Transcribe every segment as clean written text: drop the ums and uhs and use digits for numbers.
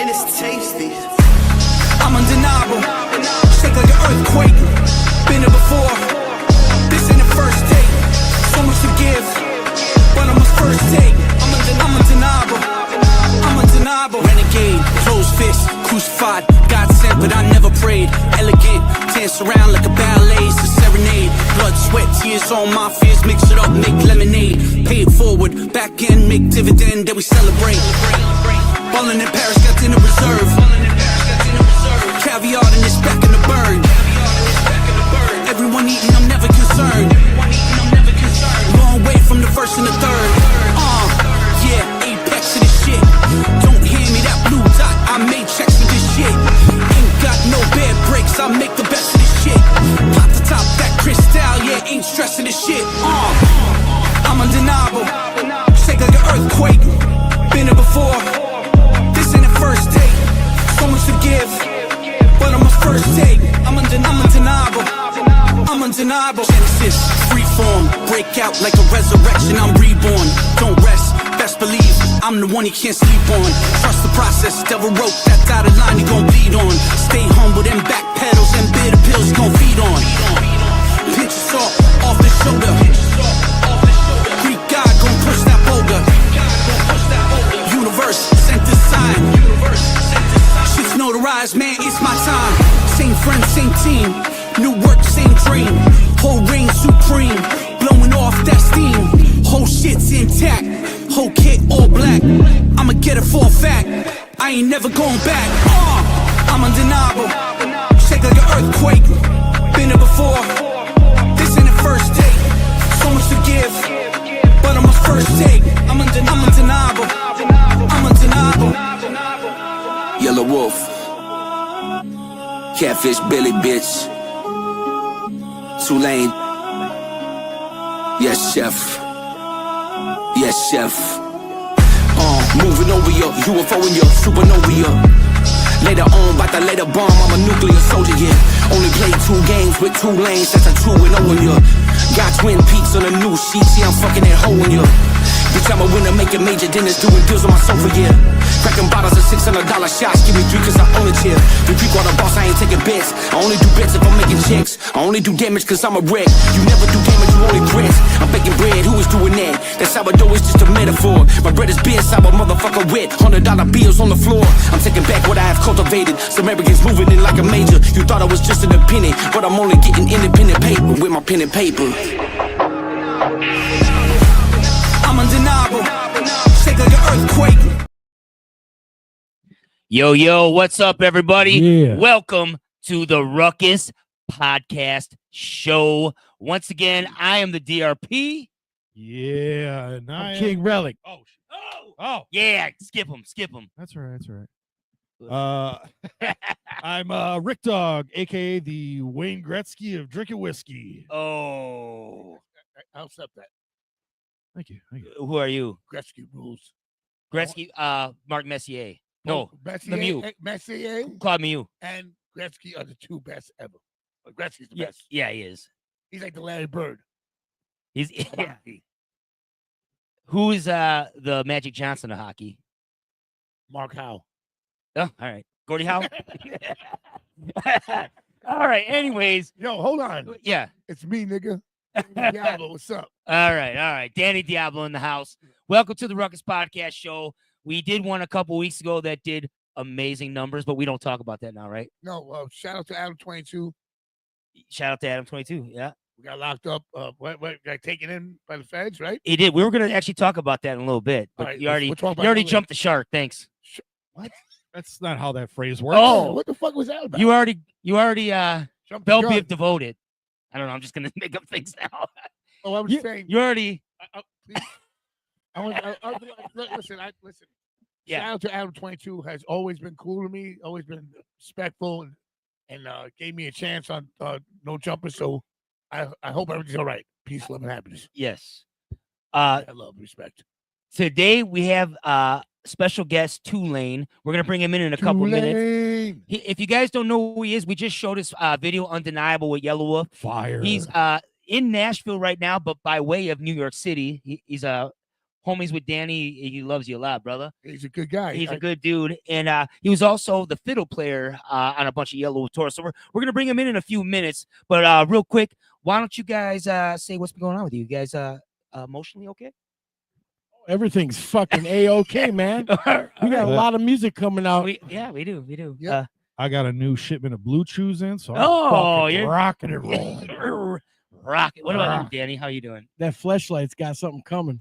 man, it's tasty. I'm undeniable, shake like an earthquake. Been here before, this ain't the first date. So much to give, but I'm a first date. I'm undeniable, I'm undeniable. Renegade, closed fist, crucified, God sent, but I never prayed. Elegant, dance around like a ballet, it's a serenade. Blood, sweat, tears, all my fears, mix it up, make lemonade. Pay it forward, back end, make dividend, then we celebrate. Ballin' in Paris, got dinner reserve. Caviar and it's back in the bird. Everyone eating, I'm never concerned. Long way from the first and the third. Yeah, apex of this shit. Don't hand me that blue dot, I made checks for this shit. Ain't got no bad breaks, I make the best of this shit. Pop the top, that crystal, yeah, ain't stressing this shit. I'm undeniable, shake like an earthquake. Been here before, this ain't the first date. So much to give, but I'm a first date. I'm undeniable, I'm undeniable. Genesis, freeform, break out like a resurrection, I'm reborn. Don't rest, best believe, I'm the one you can't sleep on. Trust the process, devil wrote that dotted line you gon' bleed on. Stay humble, then back pedals and bitter pills you gon' feed on. Pinch of salt off the shoulder. Greek God gon' push that boulder. Universe sent this sign. Shit's notarized, man, it's my time. Same friends, same team. New work, same dream. Whole reign supreme. Blowing off that steam. Whole shit's intact. Whole kit all black. I'ma get it for a fact. I ain't never going back. I'm undeniable. Shake like an earthquake. Been here before. This ain't the first date. So much to give, but I'm a first date. I'm undeniable. I'm undeniable. YELAWOLF, Catfish Billy, bitch. Tulane, yes chef, yes chef. Moving over ya, UFO in ya, supernova ya. Later on, bout to lay the bomb, I'm a nuclear soldier, yeah. Only played 2 games with 2 lanes, that's a 2-0 in ya. Got Twin Peaks on a new sheet, see I'm fucking that hole in ya. Bitch, I'm a winner, making major dinners, doing deals on my sofa, yeah. Cracking bottles of $600 shots, give me 3 cause I own it, yeah. The people on the boss, I ain't taking bets. I only do bets if I'm making checks. I only do damage cause I'm a wreck. You never do damage, you only grits. I'm baking bread, who is doing that? That sourdough is just a metaphor. My bread is beer sour, motherfucker wet. $100 bills on the floor. I'm taking back what I have cultivated. Some Americans moving in like a major. You thought I was just an independent, but I'm only getting independent paper with my pen and paper. I'm undeniable, shake like an earthquake. Yo, what's up, everybody? Yeah. Welcome to the Ruckus Podcast Show. Once again, I am the DRP. Yeah, and I'm King Relic. Oh, Yeah, skip him. that's all right. I'm Rick Dogg, aka the Wayne Gretzky of drinking whiskey. Oh, I'll accept that. Thank you. who are you? Gretzky rules. Gretzky, Mark Messier. No, Messier, Messier Claude Miu. and Gretzky are the 2 best ever. But Gretzky's the Yeah, best. yeah, he is. He's like the Larry Bird. He's yeah. Who is the Magic Johnson of hockey? Mark Howe. Oh, all right, Gordie Howe. All right. Anyways, Yo, hold on. yeah. It's me, nigga. Diablo, what's up? All right. Danny Diablo in the house. Welcome to the Ruckus Podcast Show. We did one a couple weeks ago that did amazing numbers, but we don't talk about that now, right? No, shout out to Adam 22. Shout out to Adam 22. Yeah, We got locked up. Got taken in by the feds, right? he did. We were going to actually talk about that in a little bit, but All right, you already we'll talk about you already that jumped the shark. Thanks. That's not how that phrase works. Oh, What the fuck was that about? you already Jumped the Bell gun. Biv devoted. I don't know. I'm just going to make up things now. Oh, I was saying. You already. Please. Listen. Yeah. Shout out to Adam 22. Has always been cool to me. Always been respectful and gave me a chance on no jumper. So I hope everything's all right. Peace, love, and happiness. Yes. I love respect. Today we have special guest Tulane. We're gonna bring him in a couple minutes. If you guys don't know who he is, we just showed his video Undeniable with YELAWOLF. Fire. He's in Nashville right now, but by way of New York City. He's homies with Danny. He loves you a lot, brother. He's a good guy. He's a good dude, and he was also the fiddle player on a bunch of YELAWOLF tours. So we're gonna bring him in a few minutes. But real quick, why don't you guys say what's been going on with you? You guys emotionally okay? Everything's fucking A-okay, man. We got a lot of music coming out. We do. Yeah. I got a new shipment of Blue Chews in, so You're rocking and rolling. Rocket. What about you, Danny? How you doing? That fleshlight's got something coming.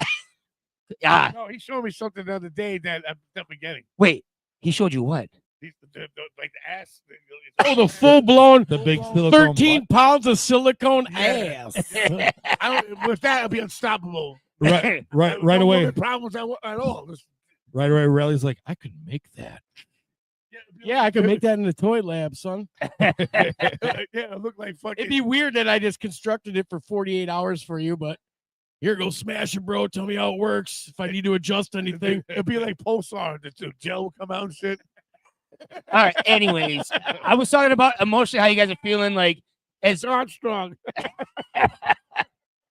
Ah, No, he showed me something the other day that I'm definitely getting. wait. He showed you what? Like the ass. Oh, the full-blown the big silicone 13 pounds of silicone ass. With that, I'll be unstoppable. right No away. woman problems at all. Right away. Riley's like, I could make that. Yeah, I could make that in the toy lab, son. Yeah, it looked like fucking. It'd be weird that I just constructed it for 48 hours for you, but here, go smash it, bro. Tell me how it works. If I need to adjust anything. It'd be like Pulsar. The gel will come out and shit. All right. Anyways, I was talking about emotionally how you guys are feeling. Like, as Armstrong.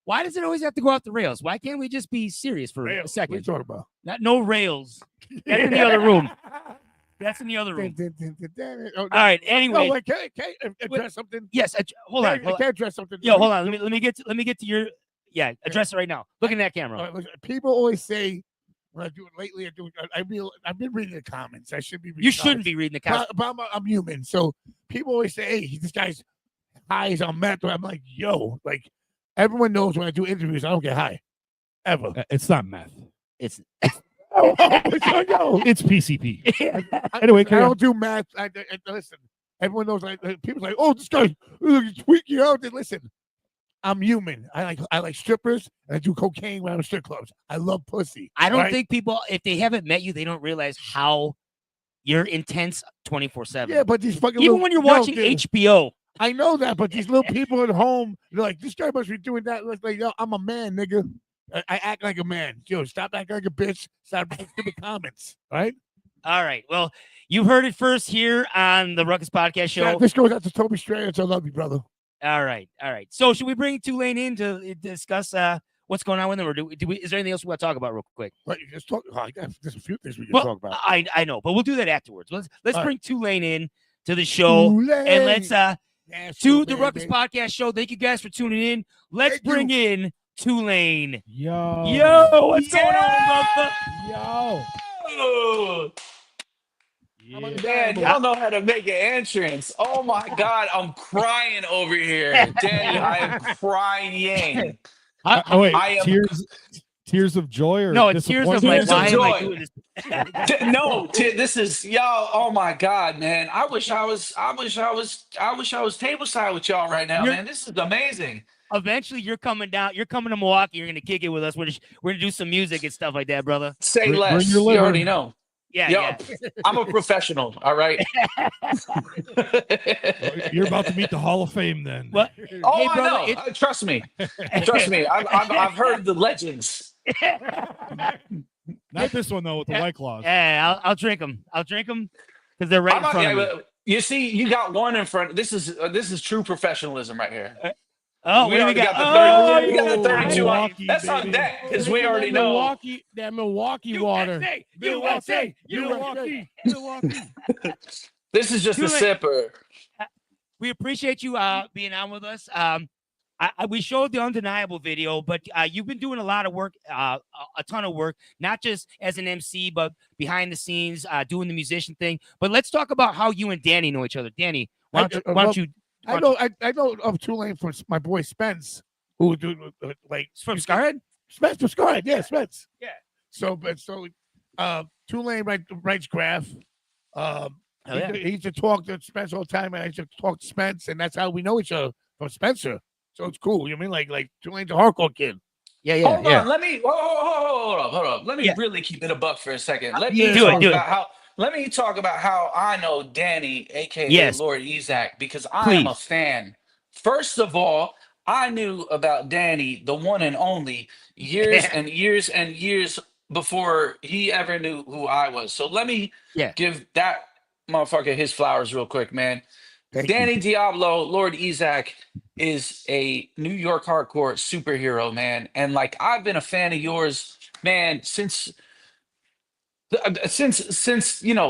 why does it always have to go off the rails? Why can't we just be serious for a What are you second? talking about? No rails. That's in the other room. That's in the other room. All right. Anyway, No, like, can I address something? yes. Hold on. Can I address something? Yo, hold on. Let me get to your. Yeah, address it right now. Look in that camera. People always say when I do it lately. I've been reading the comments. I should be. Reading You shouldn't be reading the comments. But I'm human, so people always say, "Hey, this guy's high as on meth." I'm like, "Yo, like everyone knows when I do interviews, I don't get high, ever." It's not meth. It's It's PCP. Anyway, I carry on. don't do math. I listen. Everyone knows. People's like, "Oh, this guy's tweaking out." And listen, I'm human. I like strippers, and I do cocaine when I'm in strip clubs. I love pussy. I don't right? think people, if they haven't met you, they don't realize how you're intense 24/7. Yeah, but these fucking Even when you're watching dude, HBO. I know that, but these little people at home, they're like, "This guy must be doing that." It's like, yo, I'm a man, nigga. I act like a man. Yo, stop acting like a bitch. Stop making stupid comments. Right? All right. Well, you heard it first here on the Ruckus Podcast Show. Yeah, this goes out to Toby Strayers. I love you, brother. All right. So should we bring Tulane in to discuss what's going on with them, or is there anything else we want to talk about real quick? But you just talk. There's a few things we can Well, talk about. I know, but we'll do that afterwards. Let's All bring Tulane in to the show, and let's to the Ruckus Podcast Show. Thank you guys for tuning in. Let's bring in Tulane. Yo, What's going on, brother? Yo. Man, y'all know how to make an entrance. Oh my God, I'm crying over here. Danny, I am crying. Wait, I am- tears of joy or No, it's tears of like, Tears of why am I joy. doing this? No, this is y'all. Oh my God, man. I wish I was tableside with y'all right now, man. This is amazing. Eventually, you're coming down. You're coming to Milwaukee. You're gonna kick it with us. We're gonna do some music and stuff like that, brother. Say Bring less. your You liver. already know. Yeah, Yo, yeah. I'm a professional, all right? You're about to meet the Hall of Fame then. What? Oh, Hey, I brother, know. Trust me. Trust me. I've heard the legends. Not this one though with the White Claws. Yeah, I'll drink them. I'll drink them because they're right in front of me. But you see, you got one in front. This is true professionalism right here. Oh, We what do we already got? got the 30 we got the 32 on. Milwaukee, That's on baby. deck because we already know. That Milwaukee water. USA. This is just a sipper. We appreciate you being on with us. We showed the undeniable video, but you've been doing a lot of work, a ton of work, not just as an MC, but behind the scenes, doing the musician thing. But let's talk about how you and Danny know each other. Danny, why don't you? I know of Tulane from my boy Spence, who do like From Scarhead? Spence from Scarhead. Yeah, Spence. Yeah. So Tulane writes graph. He used to talk to Spence all the time, and I used to talk to Spence, and that's how we know each other from Spencer. So it's cool. You know what I mean like Tulane's a hardcore kid. Yeah. Hold on. Let me hold up. Let me really keep it a buck for a second. Let me do talk it. about how. Let me talk about how I know Danny, aka Lord Ezak, because I am a fan. First of all, I knew about Danny, the one and only, years and years and years before he ever knew who I was. So let me give that motherfucker his flowers real quick, man. Danny Diablo, Lord Ezak, is a New York hardcore superhero, man. And like I've been a fan of yours man, since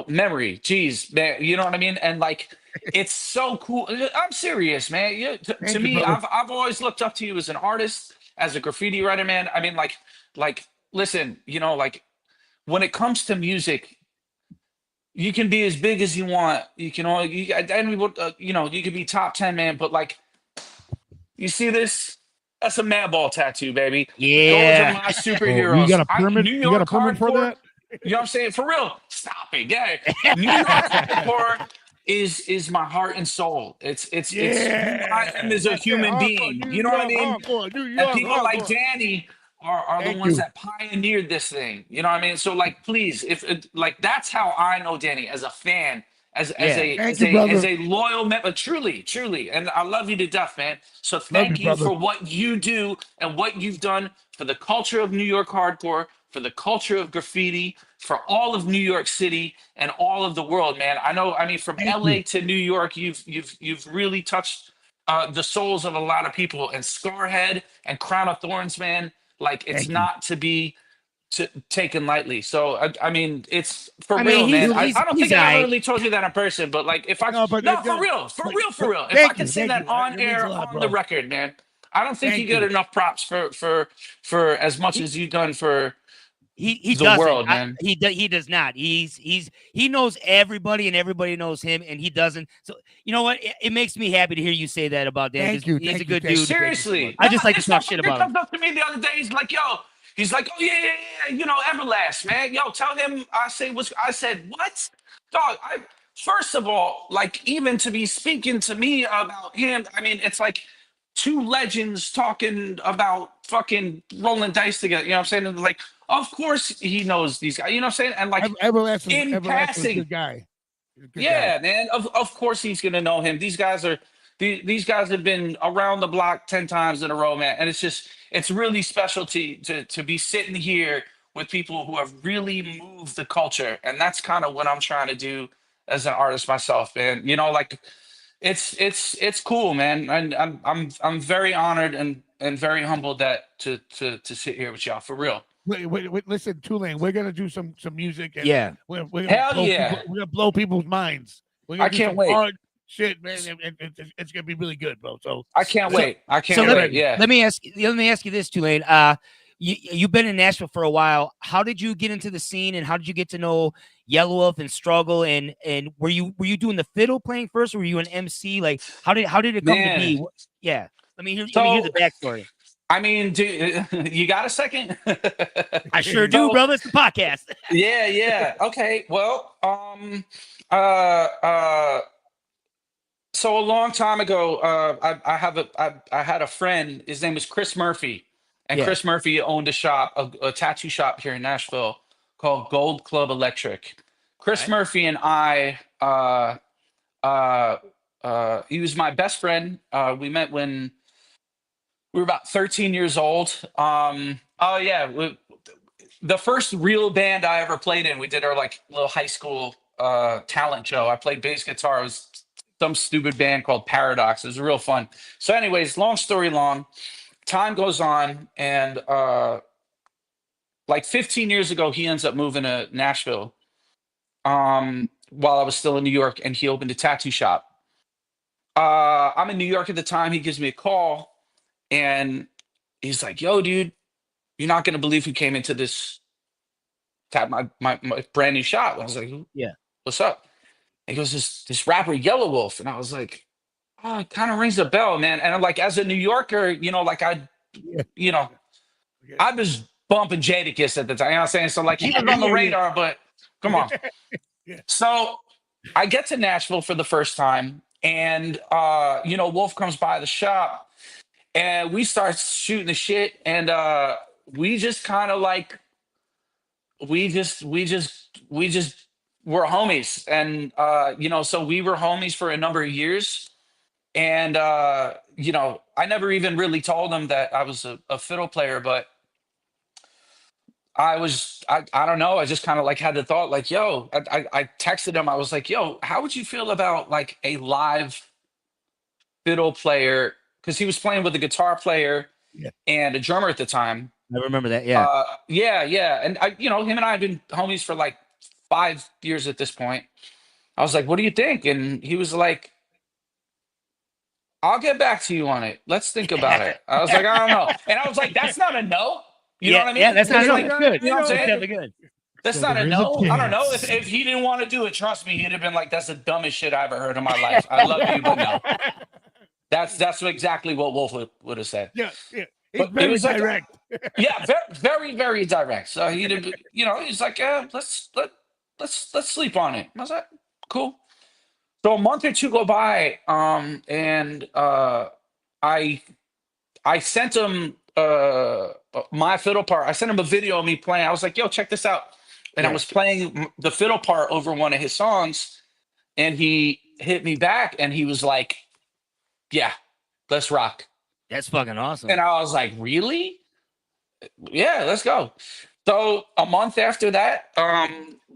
memory, geez, man, you know what I mean? And like, it's so cool. I'm serious, man. To me, I've always looked up to you as an artist, as a graffiti writer, man. I mean, like, listen, like when it comes to music, you can be as big as you want. You can you can be top 10, man. But like, you see this? That's a Madball tattoo, baby. Yeah. Those are my superheroes. You got a permit? New You got a York permit for hardcore, that? you know what I'm saying? For real. Stop it. Yeah. New York hardcore is my heart and soul. It's who I am as a human being. You know what I mean? And people like Danny are the ones that pioneered this thing. You know what I mean? So like, please, like that's how I know Danny as a fan, as a loyal member, truly, and I love you to death, man. So thank you for what you do and what you've done for the culture of New York hardcore, for the culture of graffiti, for all of New York City and all of the world, man. I mean, from LA to New York, you've really touched the souls of a lot of people. And Scarhead and Crown of Thorns, man, like it's not to be taken lightly. So I mean, it's for real, man. I don't think I ever really told you that in person, but like if I for real. If I can say that on air, on the record, man, I don't think you get enough props for as much as you've done for the doesn't. World, man. He does not. He knows everybody and everybody knows him, and he doesn't. So you know what? It makes me happy to hear you say that about Dan. He's a good dude. Seriously, I just like to talk shit about him. He comes up to me the other day. He's like, "Yo." He's like, "Oh yeah, Everlast, man. Yo, tell him I said what, dog? First of all, like even to be speaking to me about him, I mean, it's like two legends talking about fucking rolling dice together. You know what I'm saying? And like, of course he knows these guys. You know what I'm saying? And like Everlast in passing, good guy. Yeah, man. Of course he's gonna know him. These guys have been around the block 10 times in a row, man. And it's really special to be sitting here with people who have really moved the culture. And that's kind of what I'm trying to do as an artist myself, man. Like it's cool, man. And I'm very honored and very humbled to sit here with y'all for real. Wait, listen, Tulane, we're gonna do some music. And we're gonna we're gonna blow people's minds. I can't wait. Hard shit, man, and it's gonna be really good, bro. So I can't wait. Let me ask you this, Tulane. You've been in Nashville for a while. How did you get into the scene, and how did you get to know YELAWOLF and Struggle? And were you doing the fiddle playing first, or were you an MC? Like how did it come to be? Yeah, let me hear the backstory. I mean, you got a second? I sure do, brother. It's the podcast. Yeah. Okay. Well, so a long time ago, I had a friend. His name was Chris Murphy, and Chris Murphy owned a tattoo shop here in Nashville called Gold Club Electric. Chris Murphy and I, he was my best friend. We met when we were about 13 years old. The first real band I ever played in, we did our like little high school talent show. I played bass guitar. It was some stupid band called Paradox. It was real fun. So anyways, long story long, time goes on, and like 15 years ago, he ends up moving to Nashville while I was still in New York, and he opened a tattoo shop. I'm in New York at the time. He gives me a call, and he's like, "Yo, dude, you're not gonna believe who came into this my brand new shop." I was like, "Yeah, what's up?" He goes, "This rapper YELAWOLF," and I was like, "Oh, it kind of rings a bell, man." And I'm like, as a New Yorker, like I was bumping Jadakiss at the time. You know what I'm saying? So like he was on the radar, but come on. So I get to Nashville for the first time, and Wolf comes by the shop. And we start shooting the shit, and we just kind of like we just were homies, and so we were homies for a number of years, and I never even really told him that I was a fiddle player, but I don't know, I just kind of like had the thought like, yo, I texted him, I was like, yo, how would you feel about like a live fiddle player? Because he was playing with a guitar player and a drummer at the time. I remember that. Yeah. Yeah. And him and I have been homies for like 5 years at this point. I was like, what do you think? And he was like, I'll get back to you on it. Let's think about it. I was like, I don't know. And I was like, that's not a no. You know what I mean? Yeah, that's not a no. Like, That's good. You know what I'm saying? Definitely good. That's So not a there is no. a I don't know. chance. If he didn't want to do it, trust me, he'd have been like, that's the dumbest shit I ever heard in my life. I love you, but no. That's exactly what Wolf would have said. Yeah. He's But it very was like, direct. yeah, very, very direct. So he'd have, he's like, yeah, let's sleep on it. I was like, cool. So a month or two go by, and I sent him my fiddle part. I sent him a video of me playing. I was like, yo, check this out. And I was playing the fiddle part over one of his songs, and he hit me back, and he was like, yeah, let's rock. That's fucking awesome. And I was like, really? Yeah, let's go. So a month after that,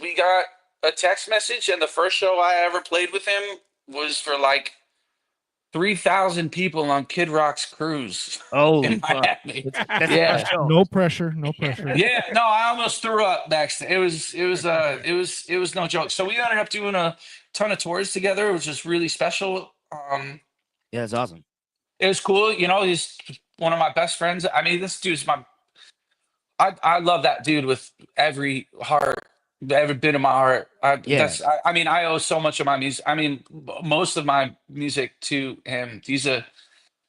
we got a text message, and the first show I ever played with him was for like 3,000 people on Kid Rock's cruise in Miami. Yeah. No pressure. No pressure. Yeah, no, I almost threw up backstage. It was no joke. So we ended up doing a ton of tours together, which was really special. Yeah, it's awesome. It was cool. He's one of my best friends. I mean, this dude's I love that dude with every heart, every bit of my heart. I owe so much of my music. I mean, most of my music to him. He's a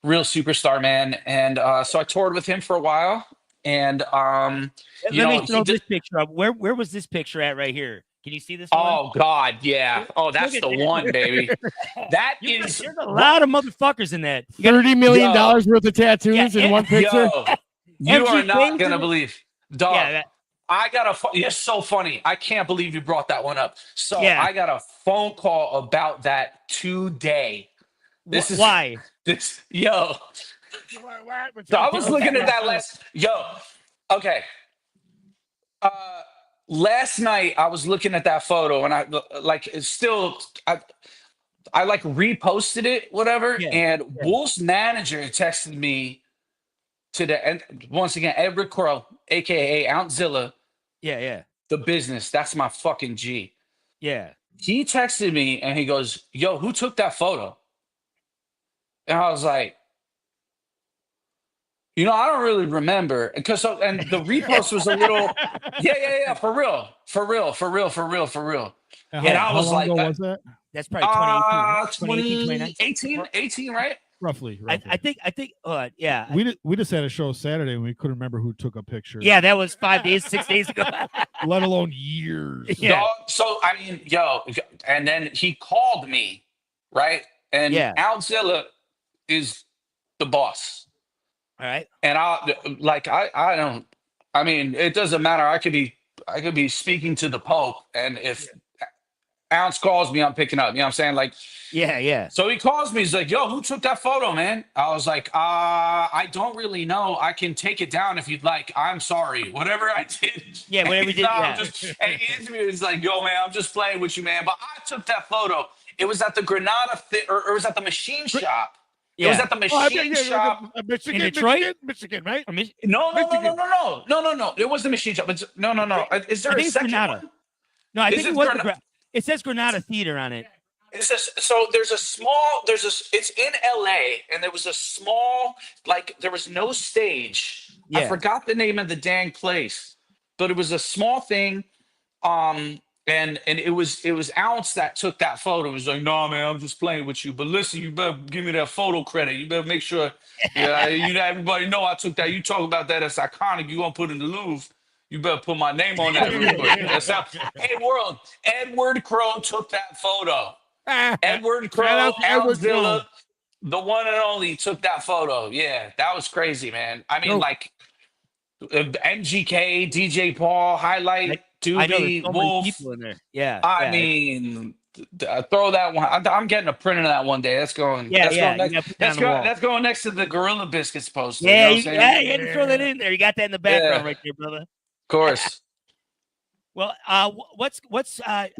real superstar, man. And so I toured with him for a while. And Let me throw this picture up. Where was this picture at right here? Can you see this one? Oh God, yeah. Oh, that's the one, baby. That is There's a lot of motherfuckers in that. $30 million worth of tattoos in one picture. Yo, you are not gonna MGK? believe, dog. Yeah, I got it's so funny. I can't believe you brought that one up. So Yeah. I got a phone call about that today. This is why? this yo. So I was looking at that okay. Last night I was looking at that photo, and I like reposted it, whatever. Yeah, And Wolf's manager texted me and once again, Edward Crow, aka Ountzilla, Yeah. the business. That's my fucking G. Yeah. He texted me and he goes, yo, who took that photo? And I was like, I don't really remember. And the repost was a little, yeah, for real. And I was like, was that? That's probably 2018, 18, right? Roughly. I think, yeah. We just had a show Saturday and we couldn't remember who took a picture. Yeah, that was 5 days, 6 days ago. Let alone years. Yeah. So, I mean, and then he called me, right? And Alzilla is the boss. All right. And I mean, it doesn't matter. I could be speaking to the Pope, and if Ounce calls me, I'm picking up. You know what I'm saying? Like, yeah. So he calls me. He's like, yo, who took that photo, man? I was like, I don't really know. I can take it down if you'd like. I'm sorry. Whatever I did. Yeah, whatever you did. And he interviewed. He's like, yo, man, I'm just playing with you, man. But I took that photo. It was at the Granada or it was at the machine shop. It was at the machine shop. Michigan, in Detroit? Michigan, right? No. It was the machine shop. No. Is there a second one? No, I think it was it says Granada Theater on it. So it's in LA, and there was a small, there was no stage. I forgot the name of the dang place, but it was a small thing. And it was Ounce that took that photo. It was like, no, man, I'm just playing with you. But listen, you better give me that photo credit. You better make sure everybody know I took that. You talk about that as iconic. You gonna put in the Louvre. You better put my name on that real quick. That's how. Hey, world. Edward Crow took that photo. Edward Crow, Alzilla, the one and only, took that photo. Yeah, that was crazy, man. I mean, MGK, DJ Paul, Highlight, Doobie, so Wolf. people in there. Yeah. I mean, throw that one. I'm getting a print of that one day. That's going. That's going next to the Gorilla Biscuits poster. Yeah, you know you had to throw that in there. You got that in the background right there, brother. Of course. Well, what's like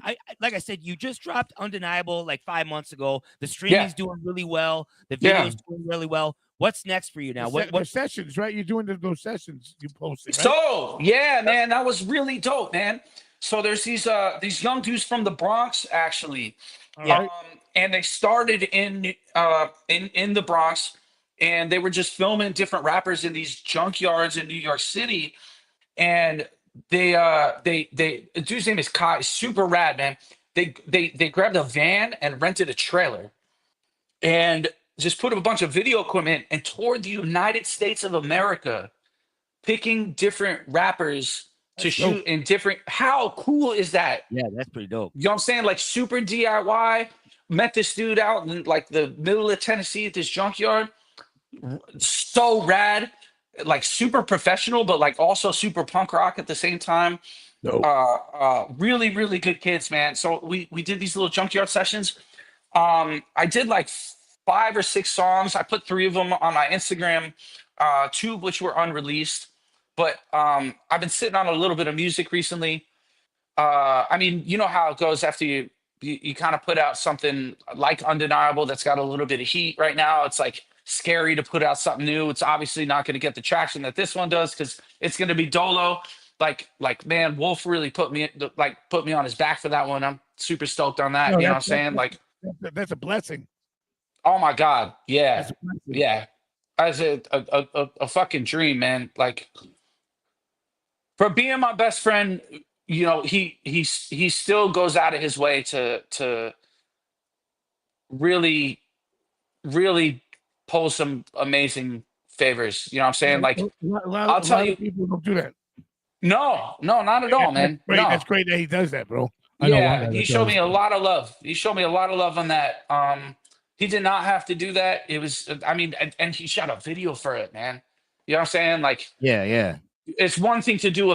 I said, you just dropped Undeniable like 5 months ago. The streaming's doing really well. The video's doing really well. What's next for you now? The sessions, right? You're doing those sessions you posted, right? So yeah, man, that was really dope, man. So there's these young dudes from the Bronx actually, and they started in the Bronx, and they were just filming different rappers in these junkyards in New York City, and the dude's name is Kai, super rad, man. They grabbed a van and rented a trailer, and just put a bunch of video equipment and toured the United States of America, picking different rappers to shoot in different. How cool is that? Yeah, that's pretty dope. You know what I'm saying? Like super DIY. Met this dude out in like the middle of Tennessee at this junkyard. So rad, like super professional, but like also super punk rock at the same time. Really, really good kids, man. So we did these little junkyard sessions. I did like 5 or 6 songs. I put 3 of them on my Instagram, 2 of which were unreleased. But I've been sitting on a little bit of music recently. I mean, you know how it goes after you kind of put out something like Undeniable that's got a little bit of heat right now. It's like scary to put out something new. It's obviously not going to get the traction that this one does because it's going to be dolo. Like man, Wolf really put me on his back for that one. I'm super stoked on that. You know what I'm saying? Like that's a blessing. Oh my God. Yeah. Yeah. As a fucking dream, man. Like for being my best friend, you know, he still goes out of his way to really, really pull some amazing favors. You know what I'm saying? Like I'll tell you, people don't do that. No, not at all, man. Great. No. That's great that he does that, bro. Yeah, he showed me a lot of love. He showed me a lot of love on that. He did not have to do that. It was, I mean, and he shot a video for it, man. You know what I'm saying? Like, yeah. It's one thing to do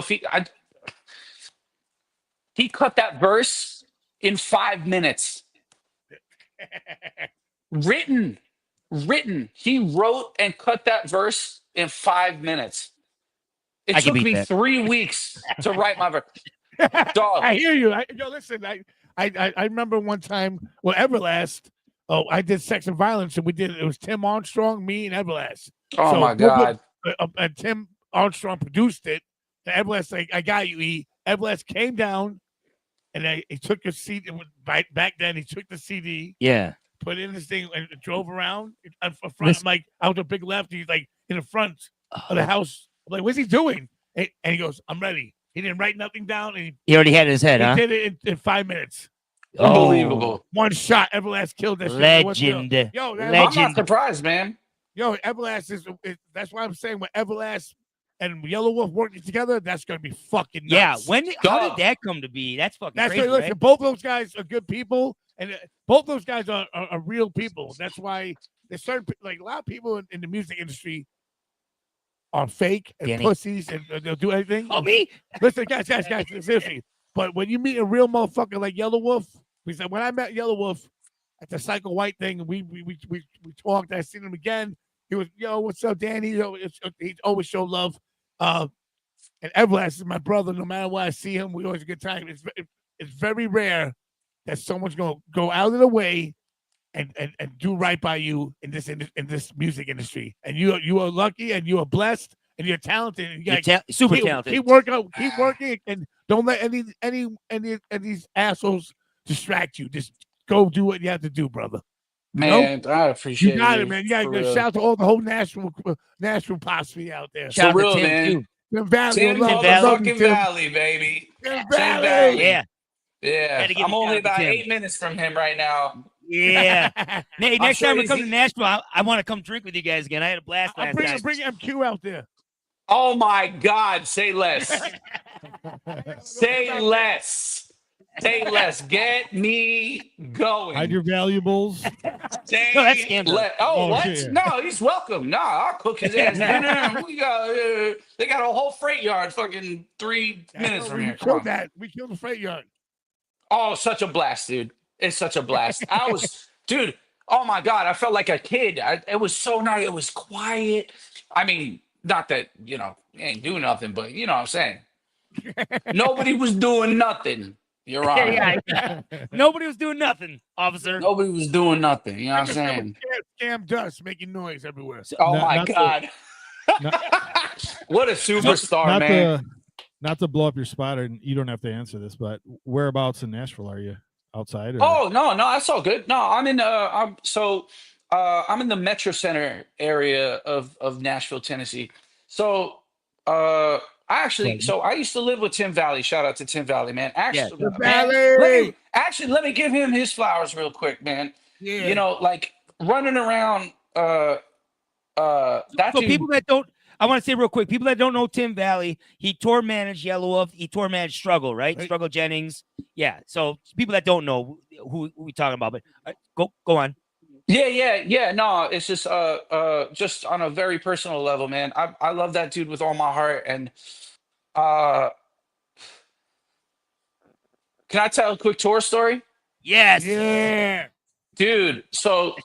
he cut that verse in 5 minutes. Written. He wrote and cut that verse in 5 minutes. It took me 3 weeks to write my verse. Dog. I hear you. Listen. I remember one time. Well, Everlast. Oh, I did Sex and Violence, and it was Tim Armstrong, me, and Everlast. Oh my God. And Tim Armstrong produced it. And Everlast, like, I got you. Everlast came down, and he took a CD. Back then, he took the CD. Yeah. Put it in this thing and drove around. In front, I'm like out the big left. He's like in the front of the house. I'm like, what's he doing? And he goes, I'm ready. He didn't write nothing down. And he already had it in his head, he did it in 5 minutes. Unbelievable. One shot. Everlast killed that shit. Legend. I'm not surprised, man. Yo, Everlast is that's why I'm saying when Everlast and YELAWOLF working together, that's gonna be fucking nuts. Yeah, how did that come to be? That's fucking crazy. Listen, right? both those guys are good people, and both those guys are real people. That's why there's certain, like, a lot of people in the music industry are fake and pussies, and they'll do anything. Oh, me? Listen, guys, seriously. But when you meet a real motherfucker like YELAWOLF, when I met YELAWOLF at the Psycho White thing, we talked. I seen him again. He was, yo, what's up, Danny? He always show love. And Everlast is my brother. No matter what I see him, we always have a good time. It's very rare that someone's gonna go out of the way and do right by you in this music industry. And you are lucky, and you are blessed, and you're talented. And you're super talented. Keep working, and don't let any of these assholes distract you. Just go do what you have to do, brother. Man, I appreciate it. You got it, man. You got to shout to all the whole Nashville posse out there. For real, man. Tim Valley, Tim motherfucking Valley, baby. Tim Valley. Yeah. I'm only about 8 minutes from him right now. Yeah. Hey, next time we come to Nashville, I want to come drink with you guys again. I had a blast last night. Bring MQ out there. Oh my God, say less. Say less. Say less. Get me going. Hide your valuables. Say that's scandalous. what? Yeah. No, he's welcome. Nah, I'll cook his ass dinner. They got a whole freight yard fucking 3 minutes from here. We killed the freight yard. Oh, such a blast, dude. It's such a blast. Dude, oh my God, I felt like a kid. It was so nice. It was quiet. I mean, not that, you ain't doing nothing, but you know what I'm saying. Nobody was doing nothing. Your Honor. Nobody was doing nothing, officer. Nobody was doing nothing. You know what I'm saying? Scam dust making noise everywhere. Oh my God. What a superstar, man. Not to blow up your spot, and you don't have to answer this, but whereabouts in Nashville are you? Outside? Or? Oh no, that's all good. No, I'm in I'm in the Metro Center area of Nashville, Tennessee. So I used to live with Tim Valley. Shout out to Tim Valley, man. Actually, let me give him his flowers real quick, man. Yeah. You know, like running around that So dude, people that don't, I want to say real quick, people that don't know Tim Valley, he tour managed YELAWOLF, he tour managed Struggle, right? Struggle Jennings. Yeah. So people that don't know who we talking about, but go on. Yeah. No, it's just on a very personal level, man. I love that dude with all my heart. And can I tell a quick tour story? Yes. Yeah. Dude, so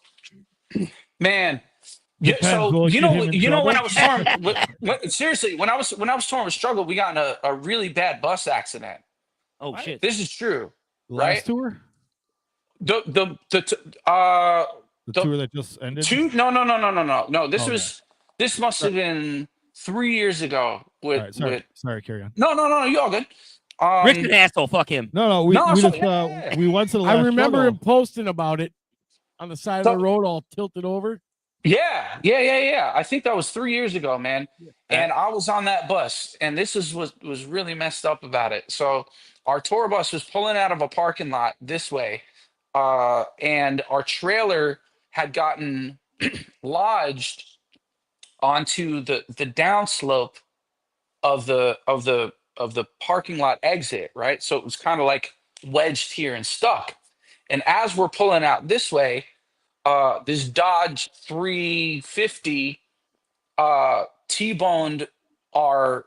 man, Depends, will it you get him in know when trouble? I was torn seriously, when I was torn with Struggle, we got in a really bad bus accident. Oh shit. This is true. Last Right? tour? The tour that just ended? No. This must have been 3 years ago with sorry, carry on. No, you all good. Rick's an asshole. Fuck him. No, we went to the last I remember Struggle. him posting about it on the side of the road, all tilted over. Yeah. I think that was 3 years ago, man. And I was on that bus, and this was really messed up about it. So our tour bus was pulling out of a parking lot this way, and our trailer had gotten lodged onto the downslope of the parking lot exit, right? So it was kind of like wedged here and stuck. And as we're pulling out this way, this Dodge 350 T-boned our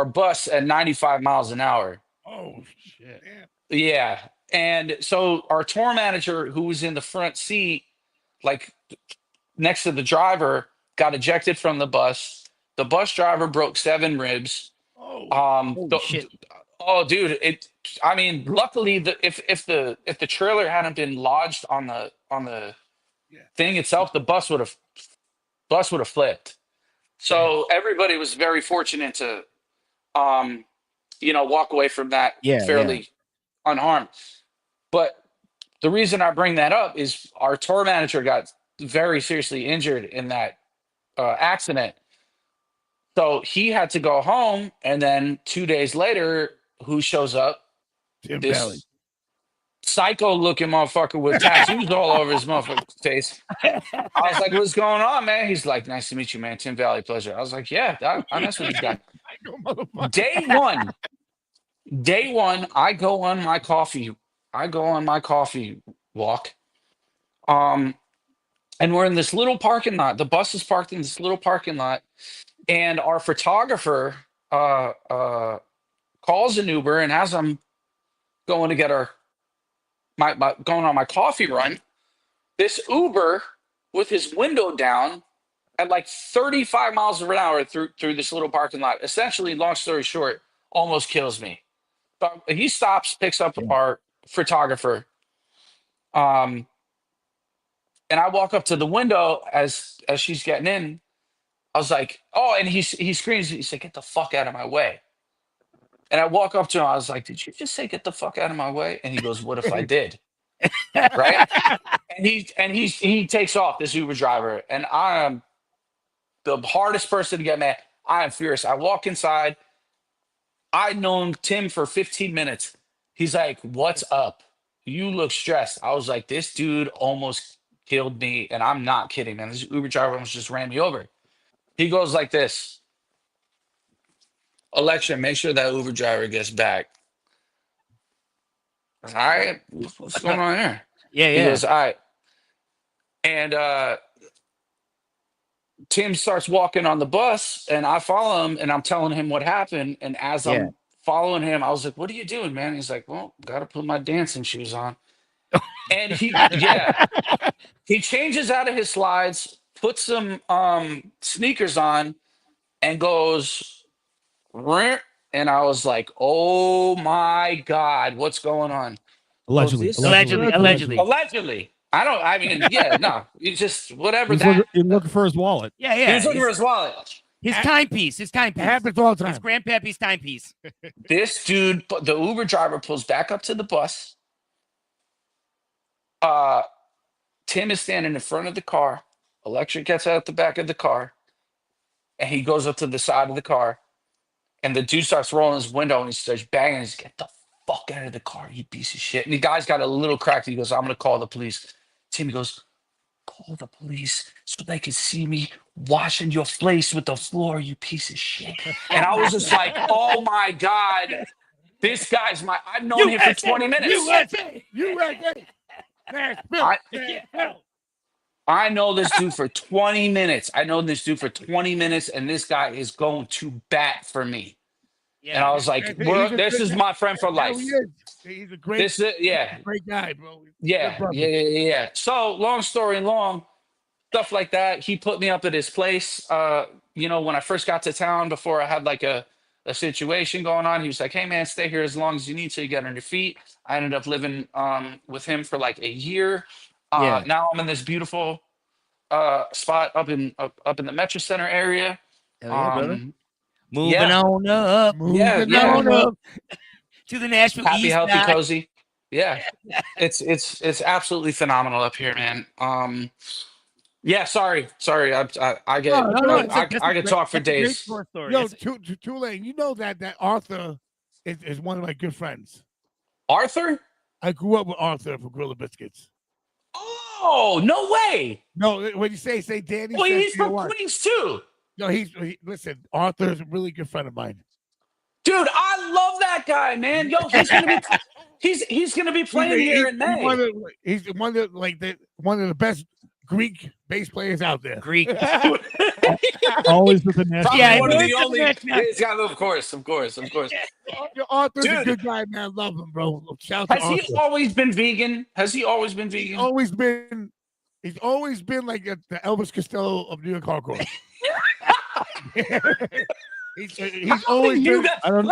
bus at 95 miles an hour. Oh shit. Yeah. And so our tour manager, who was in the front seat, like next to the driver, got ejected from the bus. The bus driver broke 7 ribs. Shit. Oh, dude! Luckily, if the trailer hadn't been lodged on the thing itself, the bus would have flipped. So everybody was very fortunate to, walk away from that fairly unharmed. But the reason I bring that up is our tour manager got very seriously injured in that accident. So he had to go home, and then 2 days later, who shows up? Tim This Valley. psycho-looking motherfucker with tattoos all over his motherfucking face. I was like, "What's going on, man?" He's like, "Nice to meet you, man. Tim Valley, pleasure." I was like, "Yeah, I mess with this guy." Day one, I go on my coffee walk. And we're in this little parking lot. The bus is parked in this little parking lot. And our photographer calls an Uber, and as I'm going to get going on my coffee run, this Uber with his window down at like 35 miles an hour through this little parking lot, essentially, long story short, almost kills me. But he stops, picks up our photographer, and I walk up to the window as she's getting in. I was like, "Oh!" And he screams. He said, "Get the fuck out of my way!" And I walk up to him. I was like, "Did you just say get the fuck out of my way?" And he goes, "What if I did?" Right? And he takes off, this Uber driver, and I am the hardest person to get mad. I am furious. I walk inside. I'd known Tim for 15 minutes. He's like, "What's up? You look stressed." I was like, "This dude almost killed me," and I'm not kidding, man. This Uber driver almost just ran me over. He goes like this: "Alexa, make sure that Uber driver gets back." I was, "All right, what's going on here?" Yeah. He goes, "All right." And Tim starts walking on the bus, and I follow him, and I'm telling him what happened. And as I'm following him, I was like, "What are you doing, man?" He's like, "Well, gotta put my dancing shoes on." And he changes out of his slides, puts some sneakers on, and goes, and I was like, "Oh my God, what's going on?" Allegedly. Allegedly. I mean, yeah, no, you just whatever He's that. looking for his wallet. Yeah, He was looking for his wallet. His timepiece. His timepiece. It happens all the His time. grandpappy's timepiece. This dude, the Uber driver, pulls back up to the bus. Tim is standing in front of the car. Electric gets out the back of the car, and he goes up to the side of the car, and the dude starts rolling his window, and he starts banging. He's get the fuck out of the car, you piece of shit. And the guy's got a little crack. He goes, "I'm gonna call the police." Tim goes, "Call the police so they can see me washing your place with the floor, you piece of shit." And I was just like, "Oh my God, this guy's I've known him for 20 minutes. USA. Nashville. I know this dude for 20 minutes. And this guy is going to bat for me." Yeah. And I was like, "This is my friend for life." He's a great, great guy, bro. Yeah. So long story long, stuff like that. He put me up at his place. When I first got to town, before I had like a situation going on, he was like, "Hey man, stay here as long as you need till you get on your feet." I ended up living with him for like a year. Now I'm in this beautiful spot up in the Metro Center area. Moving on up. Moving on up to the Nashville Happy, East healthy, side. cozy. Yeah, it's absolutely phenomenal up here, man. Yeah, sorry. I get I could talk for days. Yo, Tulane, you know that Arthur is one of my good friends. Arthur? I grew up with Arthur from Gorilla Biscuits. Oh, no way. No, when you say Danny, well, he's from Queens too. No, listen, Arthur is a really good friend of mine. Dude, I love that guy, man. Yo, he's gonna be playing here in May. He's one of the best Greek bass players out there. Greek. Always with the national. Yeah, one of the only. Of course. Arthur's a good guy, man. I love him, bro. Shout out to Arthur. Has he always been vegan? He's always been like the Elvis Costello of New York hardcore. He's always been.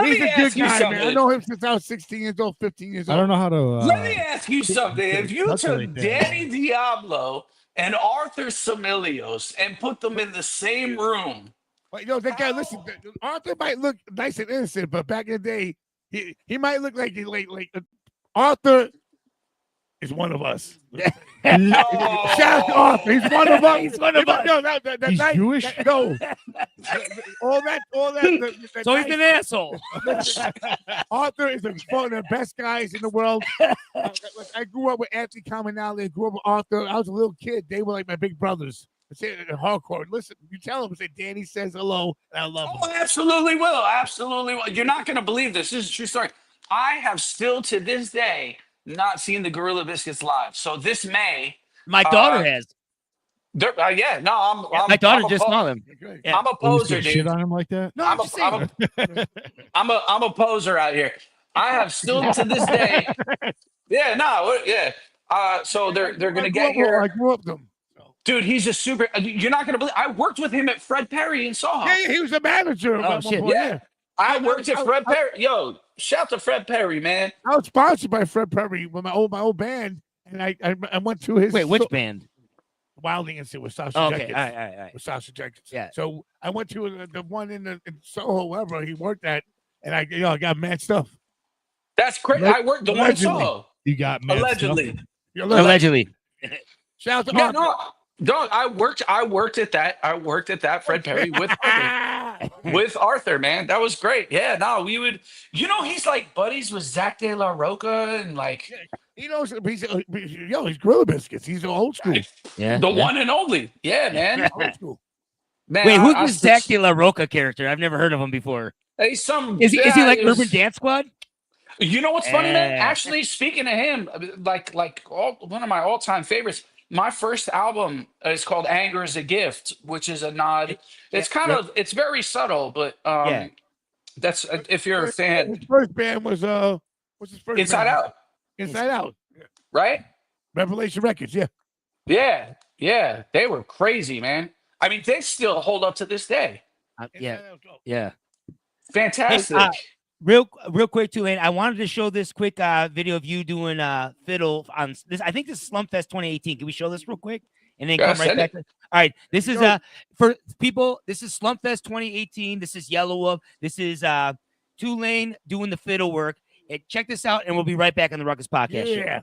He's a good guy, man. I know him since I was 16 years old, 15 years old. I don't know how to. Let me ask you something. If you took Danny Diablo and Arthur Samilios and put them in the same room. But, that guy, listen, Arthur might look nice and innocent, but back in the day, he might look like Arthur is one of us. No. Shout out to Arthur. He's one of us. He's one of us. No, He's Jewish? No. All that. So he's an asshole. Arthur is one of the best guys in the world. I grew up with Anthony Caminale. I grew up with Arthur. I was a little kid. They were like my big brothers. I say it hardcore. Listen, you tell him, say Danny says hello, and I love him. Oh, absolutely will. You're not going to believe this. This is a true story. I have still to this day not seen the Gorilla Biscuits live. So this May, my daughter has. My daughter just saw him. Yeah. I'm a poser, dude. Shit on him like that? No, I'm a poser out here. I have still to this day. So they're gonna get here. I grew up with them. Dude, he's a super. You're not gonna believe. I worked with him at Fred Perry in Soho. Yeah, he was a manager. Oh shit! Yeah, I worked at Fred Perry. Yo, shout to Fred Perry, man. I was sponsored by Fred Perry with my old band, and I went to his. Wait, which band? Wilding Instinct with Sasha Okay, Jenkins. all right. With Sasha Jenkins. Yeah. So I went to the one in Soho, wherever he worked at, and I got mad stuff. That's crazy. I worked the one in Soho. You got mad Allegedly. Allegedly. Shout out to Arthur. No, I worked at that. I worked at that Fred Perry with Arthur. With Arthur, man. That was great. Yeah, no, we would. He's like buddies with Zach De La Roca and like. He knows. He's Gorilla Biscuits. He's old school. Yeah. The one and only. Yeah, man. Old school. Man, wait, who's this Zach De La Roca character? I've never heard of him before. He's Is he like Urban Dance Squad? You know what's funny, man? Actually, speaking of him, one of my all-time favorites. My first album is called "Anger Is a Gift," which is a nod. It's it's very subtle, but that's if you're a fan. His first band was what's his first? Inside band? Out. Inside Out. Right? Revelation Records. Yeah. Yeah. They were crazy, man. I mean, they still hold up to this day. Yeah. Fantastic. Hey, real quick too, and I wanted to show this quick video of you doing fiddle on this. I think this is Slumpfest 2018. Can we show this real quick and then come right back? All right, this is for people. This is Slumpfest 2018. This is YELAWOLF. This is Tulane doing the fiddle work. And check this out, and we'll be right back on the Ruckus Podcast Show. Yeah.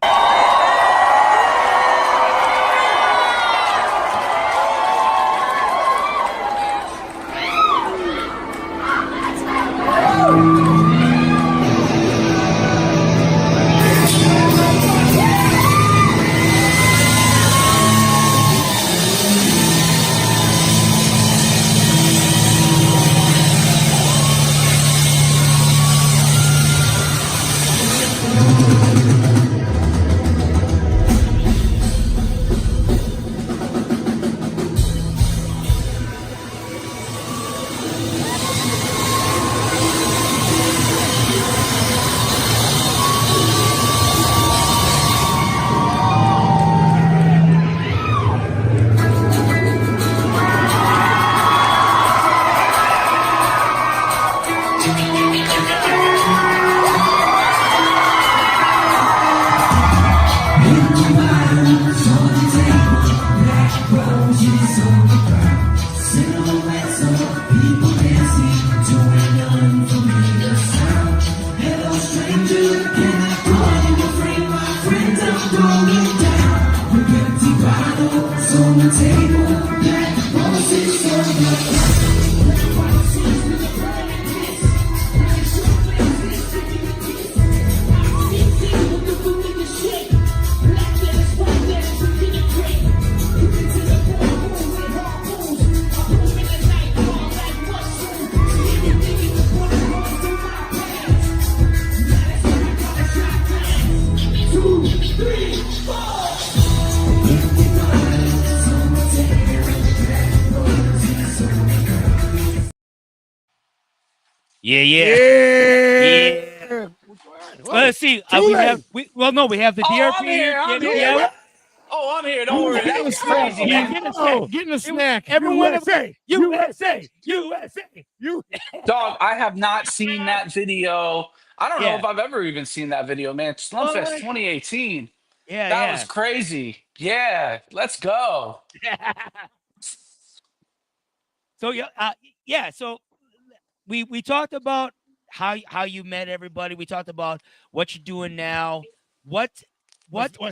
Let's see. We have the DRP. I'm here. Don't worry. That was crazy. Getting a snack. Everyone, USA. Dog, I have not seen that video. I don't know if I've ever even seen that video, man. Slumpfest 2018. That was crazy. Yeah, let's go. So so we talked about how you met everybody. We talked about what you're doing now. What's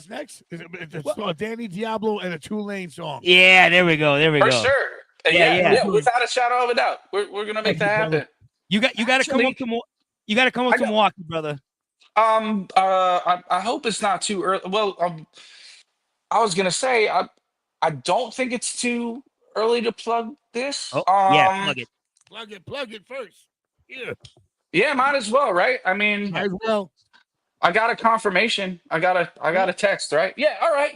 next? It's Danny, Diablo, and a Tulane song. Yeah, there we go. For sure. Yeah. Without a shadow of a doubt, we're gonna make that happen. You got to come up to You got to come up to Milwaukee, brother. I hope it's not too early. Well, I was gonna say I don't think it's too early to plug this. Plug it. Plug it first. Yeah, might as well, right? I mean, might as well. I got a confirmation. I got a text, right? Yeah, all right,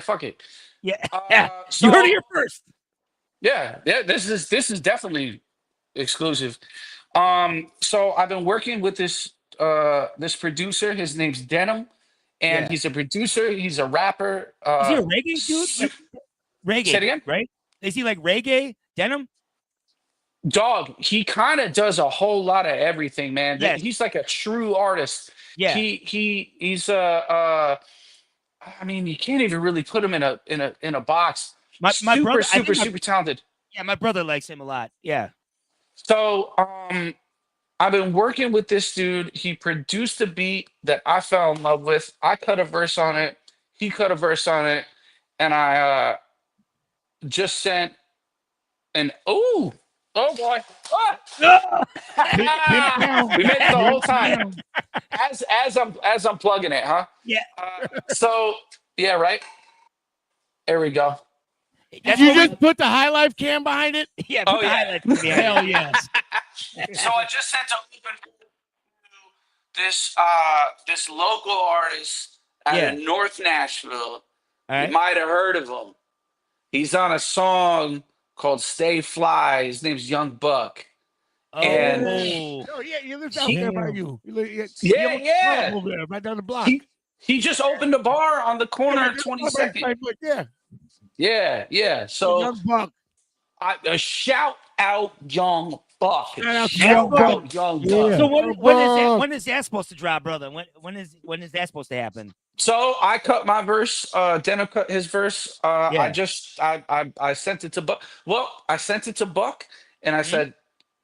fuck it. Yeah, so, you heard it here first. Yeah, this is definitely exclusive. So I've been working with this producer. His name's Denim, and he's a producer. He's a rapper. Is he a reggae dude? Reggae. Say it again, right? Is he like reggae? Denim? Dog, he kind of does a whole lot of everything, man. Yes. He's like a true artist. Yeah. He's I mean, you can't even really put him in a box. My brother, super talented. Yeah, my brother likes him a lot. Yeah. So I've been working with this dude. He produced a beat that I fell in love with. I cut a verse on it. He cut a verse on it, and I just sent an oh boy. We made it the whole time. As I'm plugging it, huh? Yeah. So yeah, right. There we go. Did you just put the high life cam behind it? Yeah. Hell yes. So I just sent to open this local artist out of North Nashville. Right. You might have heard of him. He's on a song called "Stay Fly." His name's Young Buck. And he lives out there by you. Yeah. Over there, right down the block. He just opened a bar on the corner of 22nd. Yeah. So Young Buck. Shout out Young Buck. Shout out Shout out Young Buck. So when is that supposed to drop, brother? When is that supposed to happen? So I cut my verse. Deno cut his verse. Yeah. I sent it to Buck. Well, I sent it to Buck, and I said,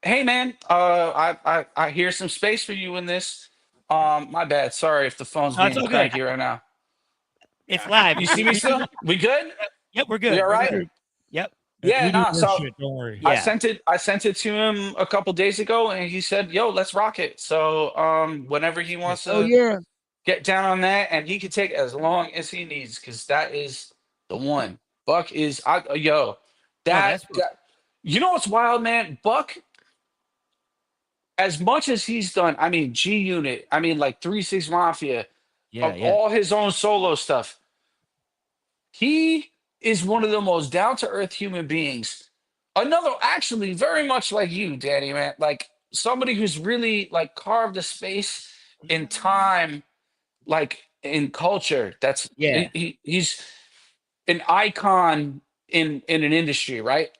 "Hey, man, I hear some space for you in this. My bad. Sorry if the phone's No, it's being all good. cranky right now. It's live. You see me still? We good? Yep, we're good. We all We're right? good. Yep. Yeah, We do no. more So shit, don't worry. Yeah. I sent it to him a couple days ago, and he said, "Yo, let's rock it." So whenever he wants to Oh yeah. get down on that, and he can take as long as he needs, because that is the one. Buck is that's you know what's wild, man? Buck, as much as he's done, I mean G Unit, I mean like 3-6 Mafia, Yeah, all his own solo stuff. He is one of the most down-to-earth human beings. Another, actually, very much like you, Danny, man. Like somebody who's really like carved a space in time, like in culture. That's he's an icon in an industry, right?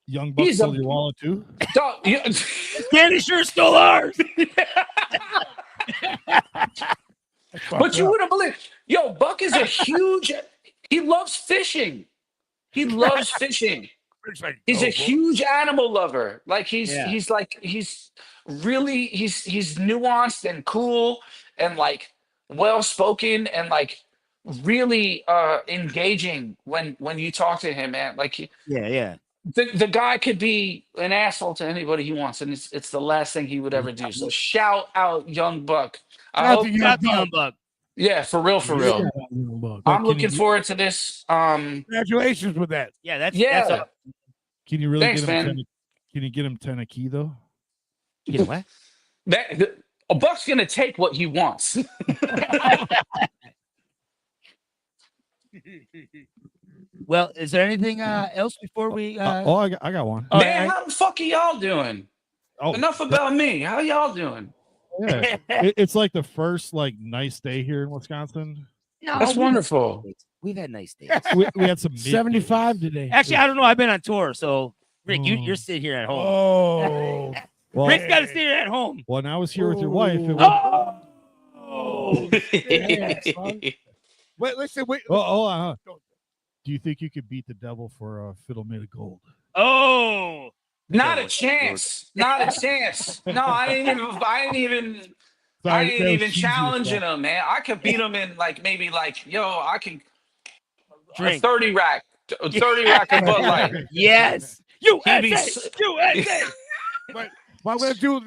Young Buck He's stole your wallet too. Danny sure stole ours. But you wouldn't believe, Buck is a huge. He loves fishing. He loves fishing. He's a huge animal lover. Like he's really nuanced and cool and like well spoken and like really engaging when you talk to him, man. Like the guy could be an asshole to anybody he wants, and it's the last thing he would ever do. So shout out Young Buck. I hope Young Buck. Yeah, for real. I'm looking forward to this. Congratulations with that. Yeah, that's Can you really Thanks, get him? man. Can you get him 10 a key though? You know what? A Buck's gonna take what he wants. Well, is there anything else before we? I got one. Man, how the fuck are y'all doing? Oh, Enough about me. How y'all doing? Yeah. It's like the first like nice day here in Wisconsin. No, That's wonderful. We've had nice days. We had some 75 today. Actually, I don't know. I've been on tour, so Rick, you're sitting here at home. Oh. Well, Rick's got to sit here at home. when I was here with your wife, it was, Wait, listen, wait. oh, hold on. Do you think you could beat the devil for a fiddle made of gold? Oh, Not a chance. Not a chance. No, I ain't even challenging him, man. I could beat him in like maybe like I can drink 30 rack of Bud Light. Yes, USA. What I'm gonna do?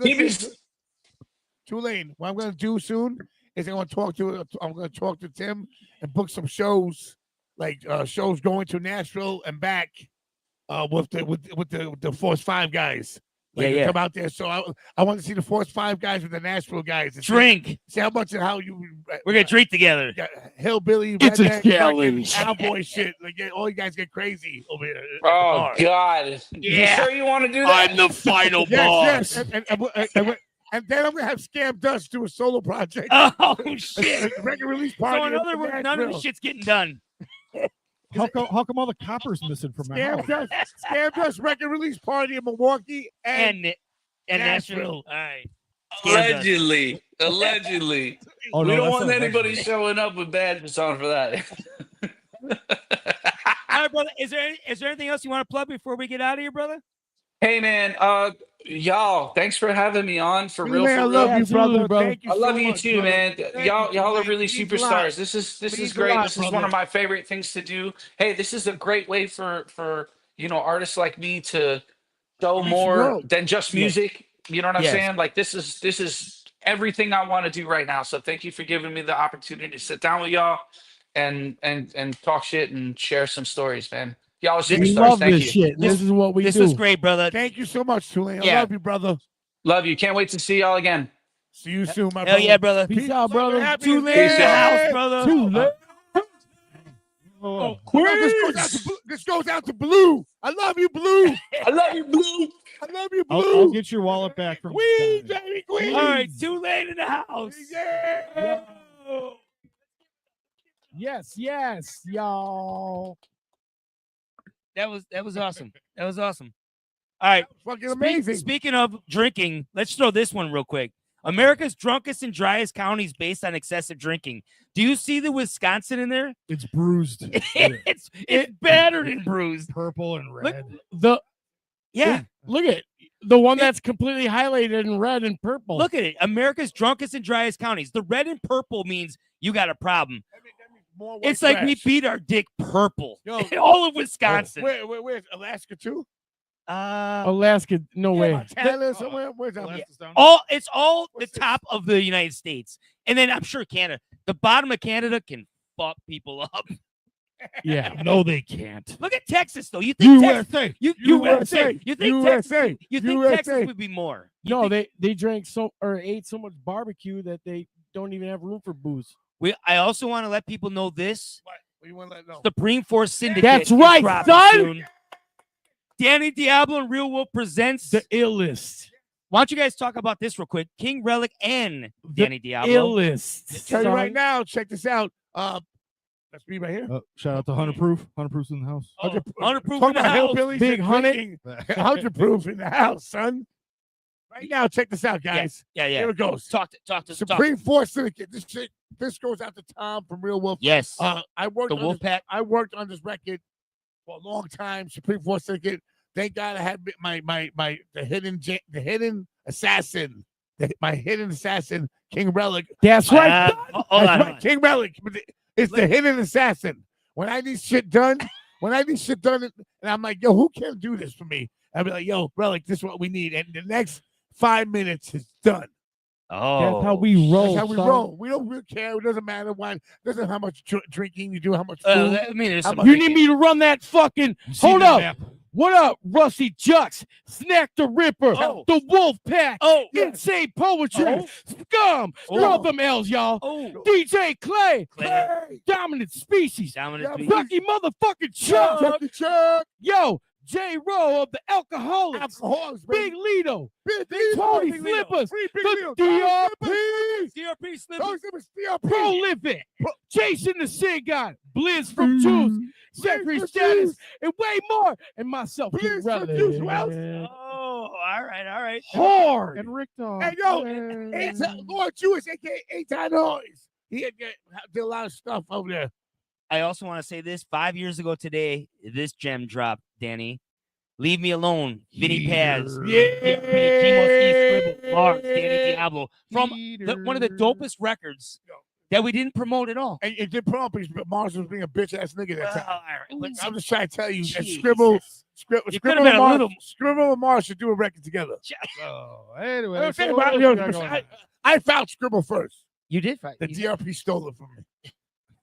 Tulane. What I'm gonna do soon is I'm gonna talk to Tim and book some shows, like shows going to Nashville and back, with the Force 5 guys. Like, come out there. So I want to see the Force 5 guys with the Nashville guys. Drink. See how much and how you. We're gonna drink together. Hillbilly. It's a redneck, challenge. Cowboy shit. Like all you guys get crazy over here. Oh God! You sure you want to do that? I'm the final Yes, boss. yes. And then I'm gonna have Scam Dust do a solo project. Oh shit! Record release party. So in other words, none of the shit's getting done. How come all the copper's missing from my house? Scam Dust record release party in Milwaukee and Nashville. All right. Allegedly. Oh, We no, don't that's want not anybody allegedly. showing up with badges on for that. All right, brother. Is there anything else you want to plug before we get out of here, brother? Hey man, y'all, thanks for having me on. For real, man, I for love real. you, brother. brother. Thank you I love so you much, too, brother. man. Thank Y'all you, are man. really It means a lot. superstars. This is Means a great. lot, This is one brother. of my favorite things to do. Hey, this is a great way for artists like me to show Reach the more world. than just music. You know what I'm Yes. saying? Like this is everything I want to do right now. So thank you for giving me the opportunity to sit down with y'all and talk shit and share some stories, man. Y'all are We superstars. love Thank this you. shit. This is what we This do. was great, brother. Thank you so much, Tulane. I Yeah. love you, brother. Love you. Can't wait to see y'all again. See you soon, my Hell brother. yeah, brother. Peace out, brother. Happy Tulane New in the Year. house, brother. Tulane. Oh, this goes out to Blue. I love you, Blue. I love you, Blue. I love you, I'll Blue. get your wallet back from Queen, baby, Queen. All right, Tulane in the house. Yeah. Yes, y'all. That was awesome. That was awesome. All right. Fucking amazing. Speaking of drinking, let's throw this one real quick. America's drunkest and driest counties based on excessive drinking. Do you see the Wisconsin in there? It's bruised. It's battered and bruised. Purple and red. Look at the one Yeah. that's completely highlighted in red and purple. Look at it. America's drunkest and driest counties. The red and purple means you got a problem. That means more white It's like we trash. beat our dick purple. Yo. In all of Wisconsin. Where's Alaska too? Alaska, no way. Montana somewhere. Where's that? It's all What's the top of the United States. And then I'm sure Canada. The bottom of Canada can fuck people up. Yeah. No, they can't. Look at Texas though. You think Texas, USA. USA. You think USA. You think Texas would be more? No, they drank ate so much barbecue that they don't even have room for booze. I also want to let people know this. What do you want to let know? Supreme Force Syndicate. That's is right, dropping son. soon. Danny Diablo and Real Wolf presents. The illest. Why don't you guys talk about this real quick? King Relic and Danny Diablo. Illest. Tell you son. right now. Check this out. That's me right here. Shout out to 100 Proof. 100 Proof's in the house. 100 proof Talk in the about house. hillbillies. Big and 100. drinking. 100 proof in the house, son. Right now, check this out, guys. Yeah. Here it goes. Talk to Supreme Force Syndicate. This goes out to Tom from Real Wolf. Yes. I worked The on Wolf this, Pack. I worked on this record for a long time. Supreme Force Syndicate. Thank God I had the hidden assassin, my hidden assassin, King Relic. That's right. Hold That's on. right, King Relic. It's the hidden assassin. When I need shit done, and I'm like, yo, who can do this for me? I'll be like, yo, Relic, this is what we need. And the next 5 minutes is done. Oh, That's how we roll. That's how we son. roll. We don't really care. It doesn't matter why. It doesn't matter how much drinking you do, how much food. I mean, there's How some much- You need me to run that fucking. Hold up. Map. What up, Rusty Jucks, Snack the Ripper, Oh. the Wolf Pack, Oh. Insane Poetry, Oh. Scum, Oh. throw them L's, y'all. Oh, DJ Clay, Clay. Dominant Species, Dominant Yeah, Species. Lucky motherfucking Chuck, Chuck. yo, J Rowe of the Alcoholics, Alcoholics, Big Lido, Big Tony Big Leo. Flippers, Free Big the Leo. DRP, DRP Slim. Those are DRP. Prolific, Jason the Sin God, Blizz from Juice, Secretary Status, and way more, and myself, King Blizz from Juice WRLD. Relic. Oh, all right. Hard. And Rick Dog. Hey, yo, Lord Jewish, aka 8 Noise. He did a lot of stuff over there. I also want to say this. 5 years ago today, this gem dropped, Danny. Leave Me Alone, Vinny Paz. Danny Diablo. From one of the dopest records that we didn't promote at all. And it did properties, but Mars was being a bitch ass nigga that time. all right, let's I'm just trying to tell you that Jesus. Scribble You could've been a little- and Mars should do a record together. Oh, anyway. I'm so saying what about- else yo, we got going on? I found Scribble first. You did fight. The DRP stole it from me.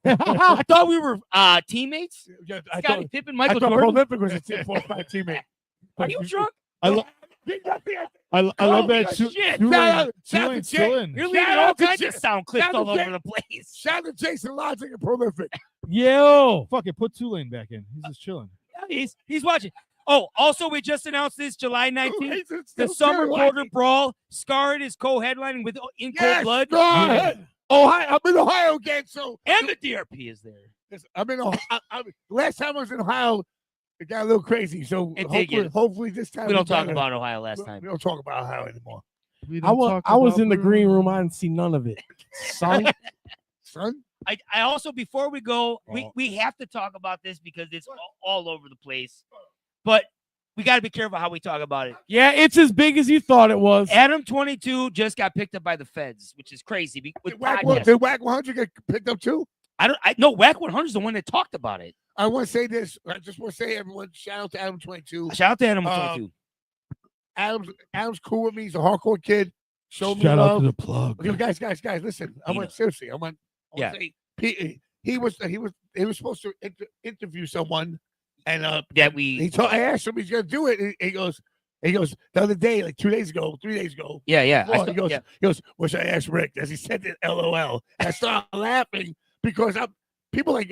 I thought we were teammates. Yeah, I Scottie thought, Pippen, I Michael thought Jordan. Prolific was a 4-5 teammate. Are you drunk? I love Holy that. shit. Shout out Tulane's to still Jay. in. You're Shout leaving out all to kinds Jay. of sound clips Shout out all to over Jay. the place. Shout out to Jason Logic and Prolific. Yo, Fuck it, put Tulane back in. He's just chilling. He's watching. Oh, also, we just announced this July 19th. The Still Summer watching. Border Brawl. Scarred is co-headlining with In Cold Yes, Blood. go ahead. Ohio, I'm in Ohio again, so And the DRP is there. I'm in Ohio. Last time I was in Ohio, it got a little crazy. So It did get- hopefully this time We don't it's talk better. about Ohio last time. We don't talk about Ohio anymore, We I don't was talk I was about in the green Bruno. room. I didn't see none of it. Son, son. I also, before we go, Oh. we have to talk about this because it's all over the place. But we got to be careful how we talk about it. yeah, it's as big as you thought it was. Adam 22 just got picked up by the feds, which is crazy. With podcasts. Did Whack 100 get picked up too? I know Whack 100 is the one that talked about it. I want to say this. I just want to say, everyone, shout out to Adam 22. Shout out to Adam 22. Adam's cool with me. He's a hardcore kid. Show me Shout out love. to the plug. Okay, guys, listen. I want seriously. I want Yeah. to say he was supposed to interview someone, and That we, I asked him he's gonna do it. And he goes the other day, like 3 days ago. yeah. He goes, "Wish I asked Rick." As he said it, LOL. And I started laughing because people like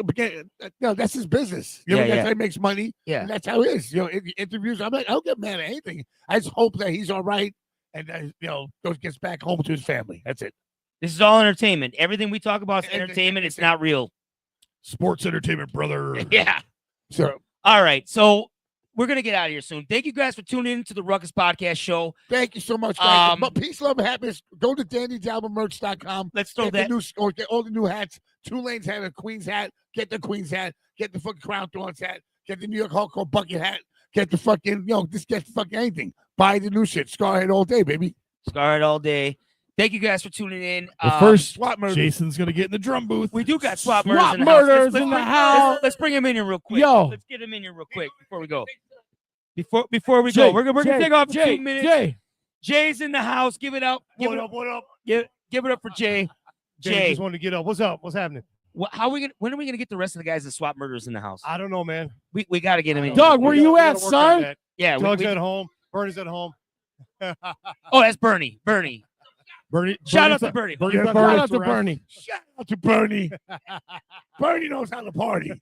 that's his business. You know, Yeah, that's yeah. how he makes money. Yeah. And that's how it is. You know, in interviews, I'm like, I don't get mad at anything. I just hope that he's all right and that gets back home to his family. That's it. This is all entertainment. Everything we talk about is And- entertainment. It's not real. Sports entertainment, brother. Yeah. So All right. So we're going to get out of here soon. Thank you guys for tuning in to the Ruckus Podcast Show. Thank you so much, guys. But peace, love, and happiness. Go to DannyDiabloMerch.com. Let's throw that. Get all the new hats. Tulane's hat, a Queen's hat. Get the Queen's hat. Get the fucking Crown Thorns hat. Get the New York Hardcore Bucket hat. Get the fucking, just get the fucking anything. Buy the new shit. Scarhead all day, baby. Scarhead all day. Thank you guys for tuning in. First, Swap murders. Jason's going to get in the drum booth. We do got swap Swap murders murders in the house. Let's bring him in here real quick. Yo. Let's get him in here real quick before we go. Before we go, we're gonna take off 2 minutes. Jay's in the house. Give it up. What up? Give it up for Jay. Jay just wanted to get up. What's up? What's happening? When are we gonna get the rest of the guys that swap murders in the house? I don't know, man. We got to get him in. Dog, where you at, son? Yeah, Doug's at home. Bernie's at home. Oh, that's Bernie. Shout out to Bernie. Shout out to Bernie. Shout out to Bernie. Bernie knows how to party.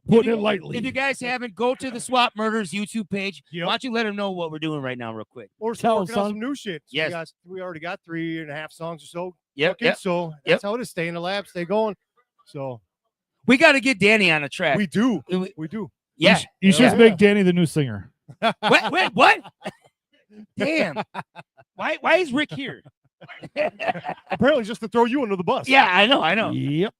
Putting it lightly. If you guys haven't, go to the Swap Murders YouTube page. Yep. Why don't you let them know what we're doing right now, real quick? Or Tell working us, on son. some new shit. So Yes. we already got 3.5 songs or so. Yep. So that's how it is. Stay in the lab, stay going. So We got to get Danny on a track. we do. We- We do. Yeah. You should make Danny the new singer. Wait, what? Damn. Why is Rick here? Apparently just to throw you under the bus. Yeah, I know. Yep.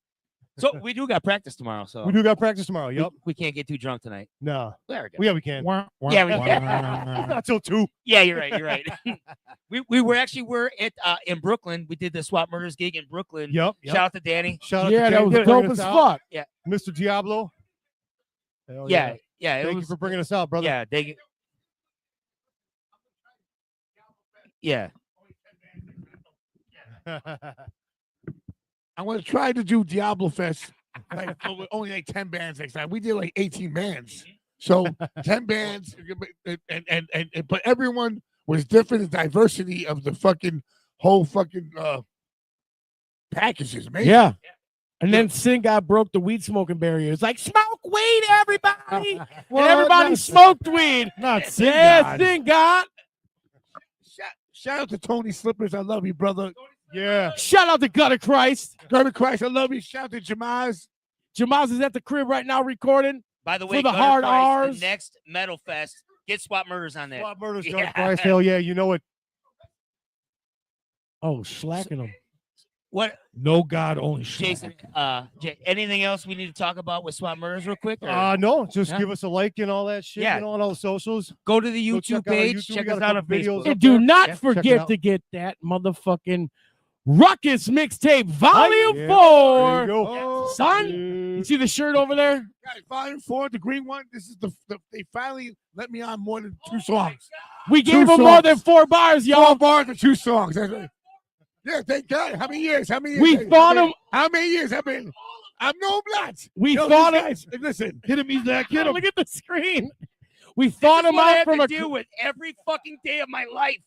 So we do got practice tomorrow. So We do got practice tomorrow. Yep. we can't get too drunk tonight. No. There we go. Yeah, we can. Yeah, we Not till 2. Yeah, you're right. we were at in Brooklyn. We did the Swap Murders gig in Brooklyn. Yep. Shout out to Danny. Shout out Yeah, to that was James for dope bringing as us out. fuck. Mr. Diablo. Hell Yeah. It Thank was, you for bringing us out, brother. Yeah, yeah. I want to try to do Diablo Fest. Only like 10 bands next time. We did like 18 bands. So 10 bands, but everyone was different. The diversity of the whole package is amazing. Yeah. And then Sin God broke the weed smoking barrier. It's like, smoke weed, everybody. And everybody smoked weed. Not Sin Yeah, God. Sin God. Shout out to Tony Slippers. I love you, brother. Yeah. Shout out to Gutter Christ. Gutter Christ, I love you. Shout out to Jamaz. Jamaz is at the crib right now recording. By the way, For the Gutter hard Christ, R's. the next Metal Fest, get Swap Murders on that. Swap Murders, Yeah. Christ, hell yeah. You know it. Oh, slacking him. What, No God, only Jason? Anything else we need to talk about with Swap Murders, real quick? Or No, just Yeah. give us a like and all that shit. Yeah. And on all the socials. go to the Go YouTube check out our page. YouTube. Check We us got a out on couple videos Facebook. up And do there. not Yeah, check it forget out. to get that motherfucking Ruckus mixtape volume Yeah. 4. There you go. Son, you see the shirt over there? Guys, Volume 4, the green one. This is they finally let me on more than 2 songs. We Two gave him more songs. than 4 bars, 4 y'all. bars for 2 songs. That's right. Yeah, thank God. How many years? We thought him. How many years? I'm no blacks. We Yo, thought these him. guys, listen. Hit him, Zach. Hit him. Look at the screen. We thought him What I out have from to a. deal with every fucking day of my life.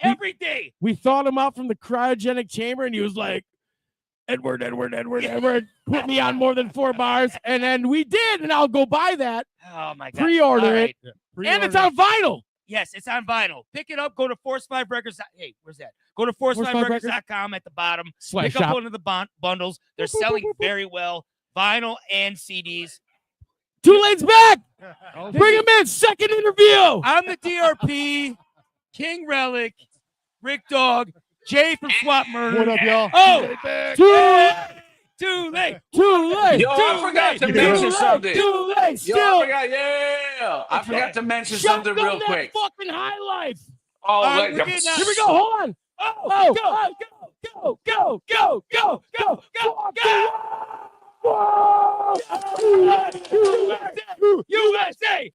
Every day. We thought him out from the cryogenic chamber, and he was like, Edward, put me on more than 4 bars. And then we did, and I'll go buy that, Oh my God. pre-order All right. it, and it's on vinyl. Yes, it's on vinyl. Pick it up. Go to Force 5 Records. Hey, where's that? Go to force5records.com at the bottom. Slash Pick up shop. one of the bundles. They're selling very well. Vinyl and CDs. Tulane's back. Bring him in. Second interview. I'm the DRP, King Relic, Rick Dogg, Jay from Swap Murder. What up, y'all? Oh, too late. Yo, I forgot to mention something. Too late. Yo, I forgot. Yeah, I forgot to mention something real quick. Fucking high life. Oh, right, like, we're getting out. Here we go. Hold on. Oh, go. USA!